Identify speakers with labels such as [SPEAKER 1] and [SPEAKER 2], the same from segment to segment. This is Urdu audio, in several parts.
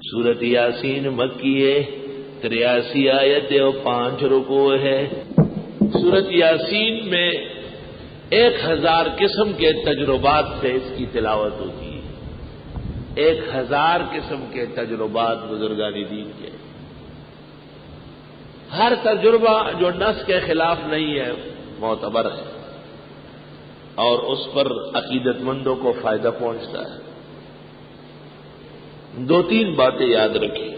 [SPEAKER 1] سورت یاسین مکی ہے، 83 آیتیں اور 5 رکوع ہے۔ سورت یاسین میں 1000 قسم کے تجربات سے اس کی تلاوت ہوتی ہے۔ 1000 قسم کے تجربات بزرگان دین کے، ہر تجربہ جو نص کے خلاف نہیں ہے معتبر ہے اور اس پر عقیدت مندوں کو فائدہ پہنچتا ہے۔ 2-3 باتیں یاد رکھیں۔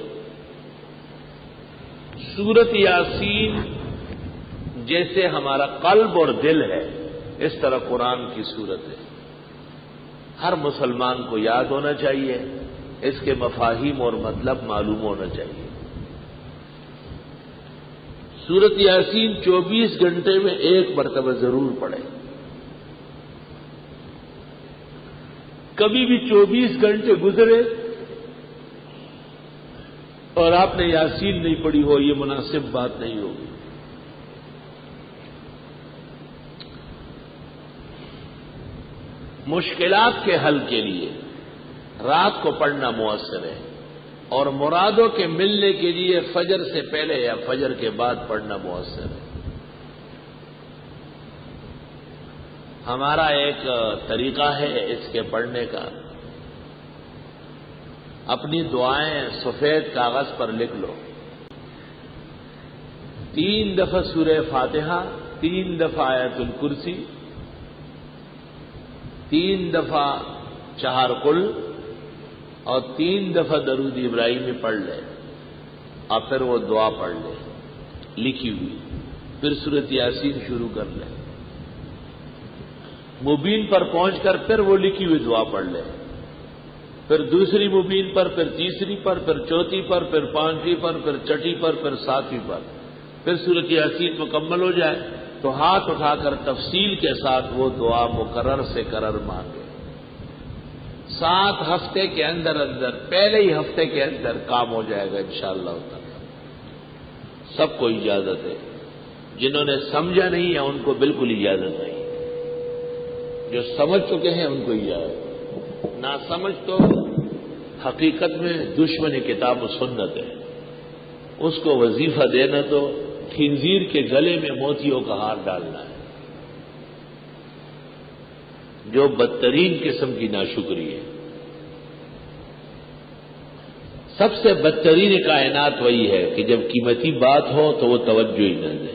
[SPEAKER 1] سورت یاسین جیسے ہمارا قلب اور دل ہے، اس طرح قرآن کی سورت ہے۔ ہر مسلمان کو یاد ہونا چاہیے، اس کے مفاہیم اور مطلب معلوم ہونا چاہیے۔ سورت یاسین 24 گھنٹے میں 1 مرتبہ ضرور پڑھیں۔ کبھی بھی 24 گھنٹے گزرے اور آپ نے یاسین نہیں پڑھی ہو، یہ مناسب بات نہیں ہوگی۔ مشکلات کے حل کے لیے رات کو پڑھنا مؤثر ہے، اور مرادوں کے ملنے کے لیے فجر سے پہلے یا فجر کے بعد پڑھنا مؤثر ہے۔ ہمارا ایک طریقہ ہے اس کے پڑھنے کا، اپنی دعائیں سفید کاغذ پر لکھ لو۔ 3 دفعہ سورہ فاتحہ، 3 دفعہ آیت الکرسی، 3 دفعہ 4 قل اور 3 دفعہ درود ابراہیمی پڑھ لے، اور پھر وہ دعا پڑھ لے لکھی ہوئی، پھر سورت یاسین شروع کر لے۔ مبین پر پہنچ کر پھر وہ لکھی ہوئی دعا پڑھ لے، پھر دوسری مبین پر، پھر تیسری پر، پھر چوتھی پر، پھر 5ویں پر، پھر چھٹی پر، پھر 7ویں پر، پھر سورت یاسین مکمل ہو جائے تو ہاتھ اٹھا کر تفصیل کے ساتھ وہ دعا مقرر سے قرر مانگے۔ 7 ہفتے کے اندر پہلے ہی ہفتے کے اندر کام ہو جائے گا انشاءاللہ تعالی۔ سب کو اجازت ہے، جنہوں نے سمجھا نہیں ہے ان کو بالکل اجازت نہیں، جو سمجھ چکے ہیں ان کو اجازت۔ نہ سمجھ تو حقیقت میں دشمن کتاب و سنت ہے، اس کو وظیفہ دینا تو خنزیر کے گلے میں موتیوں کا ہار ڈالنا ہے، جو بدترین قسم کی ناشکری ہے۔ سب سے بدترین کائنات وہی ہے کہ جب قیمتی بات ہو تو وہ توجہ ہی نہ دے۔